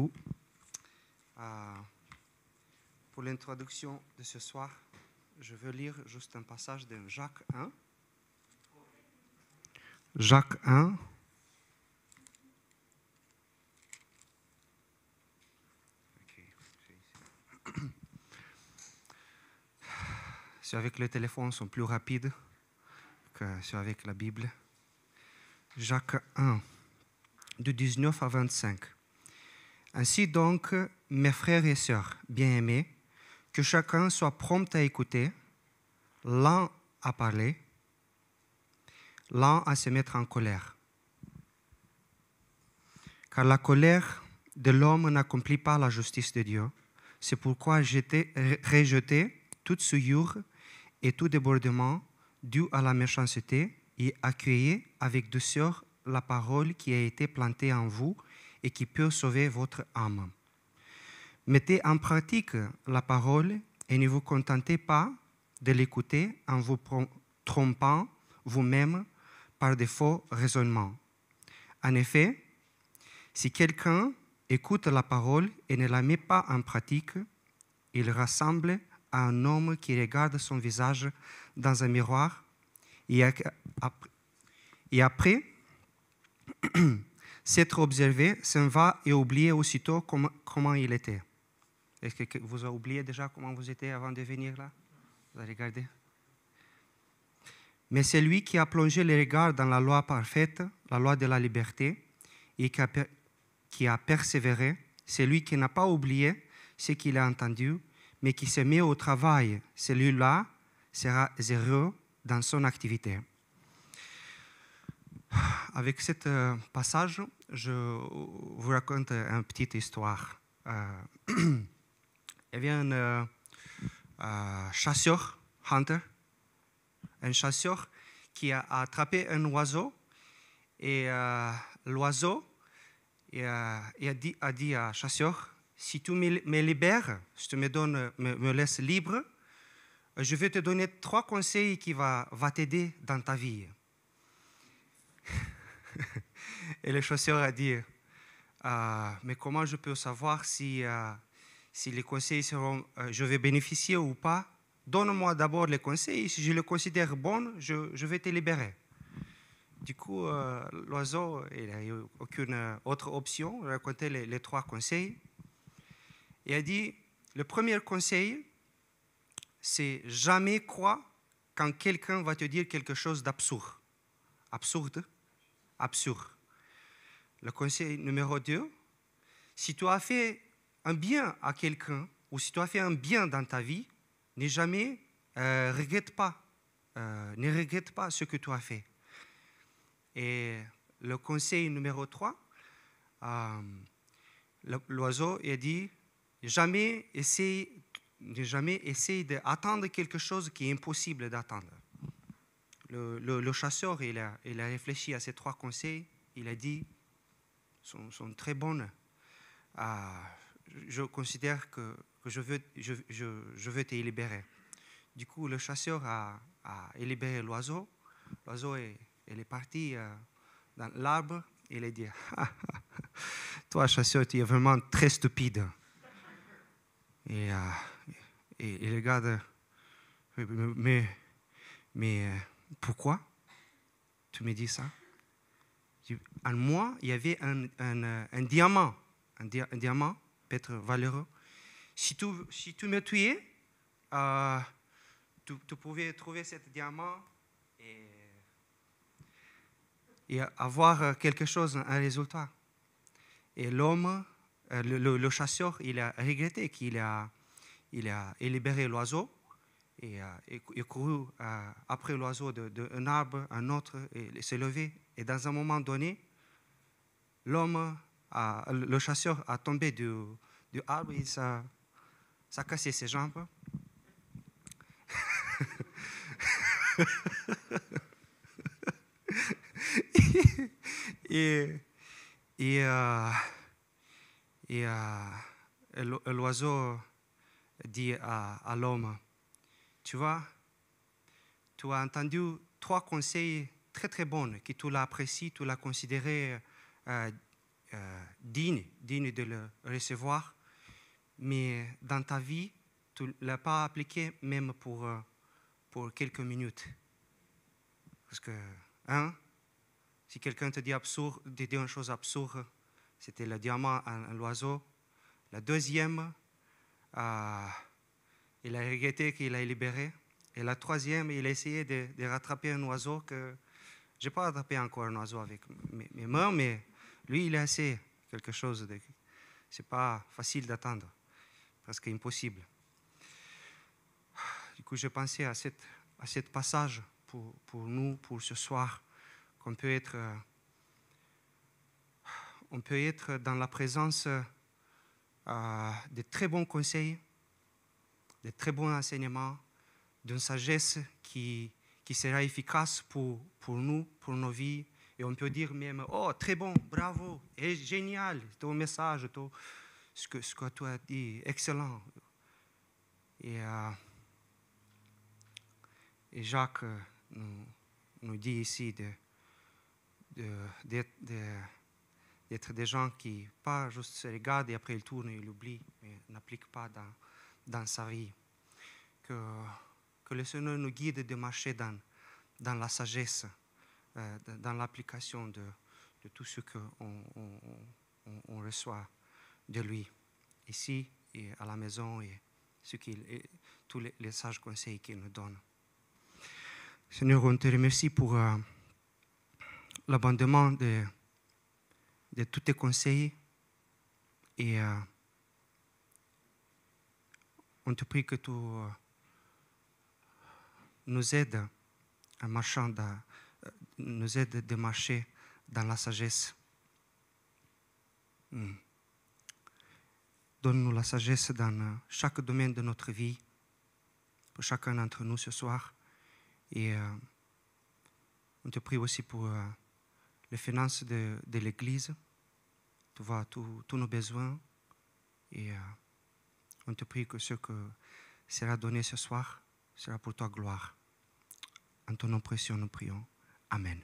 Euh, pour l'introduction de ce soir, je veux lire juste un passage de Jacques 1. Jacques 1. Ceux avec le téléphone sont plus rapides que ceux avec la Bible. Jacques 1, de 19 à 25. Ainsi donc, mes frères et sœurs bien-aimés, que chacun soit prompt à écouter, lent à parler, lent à se mettre en colère. Car la colère de l'homme n'accomplit pas la justice de Dieu. C'est pourquoi rejetez toute souillure et tout débordement dû à la méchanceté et accueillez avec douceur la parole qui a été plantée en vous et qui peut sauver votre âme. Mettez en pratique la parole et ne vous contentez pas de l'écouter en vous trompant vous-même par de faux raisonnements. En effet, si quelqu'un écoute la parole et ne la met pas en pratique, il ressemble à un homme qui regarde son visage dans un miroir et après s'être observé, s'en va et oublie aussitôt comment il était. Est-ce que vous avez oublié déjà comment vous étiez avant de venir là? Vous avez regardé? Mais celui qui a plongé le regard dans la loi parfaite, la loi de la liberté, et qui a persévéré, celui qui n'a pas oublié ce qu'il a entendu, mais qui se met au travail, celui-là sera heureux dans son activité. Avec ce passage, je vous raconte une petite histoire. Il y avait un chasseur, hunter, un chasseur qui a attrapé un oiseau et l'oiseau a dit à chasseur, si tu me libères, si tu me laisses libre, je vais te donner 3 conseils qui vont t'aider dans ta vie. Et le chasseur a dit, mais comment je peux savoir si les conseils seront, je vais bénéficier ou pas? Donne-moi d'abord les conseils, si je les considère bons, je vais te libérer. Du coup, l'oiseau, il n'a eu aucune autre option, il a raconté les 3 conseils. Il a dit, le premier conseil, c'est jamais croire quand quelqu'un va te dire quelque chose d'absurde. Absurde? Absurde. Le conseil numéro 2, si tu as fait un bien à quelqu'un ou si tu as fait un bien dans ta vie, ne jamais ne regrette pas ce que tu as fait. Et le conseil numéro 3, l'oiseau a dit, ne jamais essayer d'attendre quelque chose qui est impossible d'attendre. Le chasseur, il a réfléchi à ces 3 conseils, il a dit, sont très bonnes. Je considère que je veux te libérer. Du coup, le chasseur a libéré l'oiseau. L'oiseau est parti dans l'arbre. Il a dit, toi, chasseur, tu es vraiment très stupide. Et il regarde, mais pourquoi tu me dis ça? En moi, il y avait un diamant, un diamant peut-être valeureux. Si tu me tuais, tu pouvais trouver ce diamant et avoir quelque chose, un résultat. Et l'homme, le chasseur, il a regretté qu'il a libéré l'oiseau et couru après l'oiseau d'un arbre à un autre et s'est levé. Et dans un moment donné, le chasseur a tombé du arbre et ça a cassé ses jambes. et l'oiseau dit à l'homme, tu vois, tu as entendu 3 conseils très très bons, que tu l'as apprécié, tu l'as considéré digne de le recevoir, mais dans ta vie, tu ne l'as pas appliqué même pour quelques minutes. Parce que, si quelqu'un te dit une chose absurde, c'était le diamant à l'oiseau. La deuxième, il a regretté qu'il a libéré. Et la troisième, il a essayé de rattraper un oiseau que je n'ai pas rattrapé encore un oiseau avec mes mains, mais lui, il a essayé quelque chose. Ce n'est pas facile d'attendre, presque impossible. Du coup, j'ai pensé à cette passage pour nous, pour ce soir, qu'on peut être, on peut être dans la présence de très bons conseils, de très bons enseignements, d'une sagesse qui sera efficace pour nous, pour nos vies. Et on peut dire même, oh, très bon, bravo, et génial, ton message, ce que tu as dit, excellent. Et Jacques nous dit ici d'être des gens qui, pas juste se regardent et après ils tournent et ils l'oublient, mais n'appliquent pas dans sa vie. Que le Seigneur nous guide de marcher dans la sagesse, dans l'application de tout ce qu'on reçoit de lui, ici et à la maison, et tous les sages conseils qu'il nous donne. Seigneur, on te remercie pour l'abondement de tous tes conseils et on te prie que tu nous aides à marcher nous aides de marcher dans la sagesse. Donne-nous la sagesse dans chaque domaine de notre vie, pour chacun d'entre nous ce soir. Et on te prie aussi pour les finances de l'Église. Tu vois tous nos besoins. Et on te prie que ce que sera donné ce soir sera pour ta gloire. En ton nom précieux, nous prions. Amen.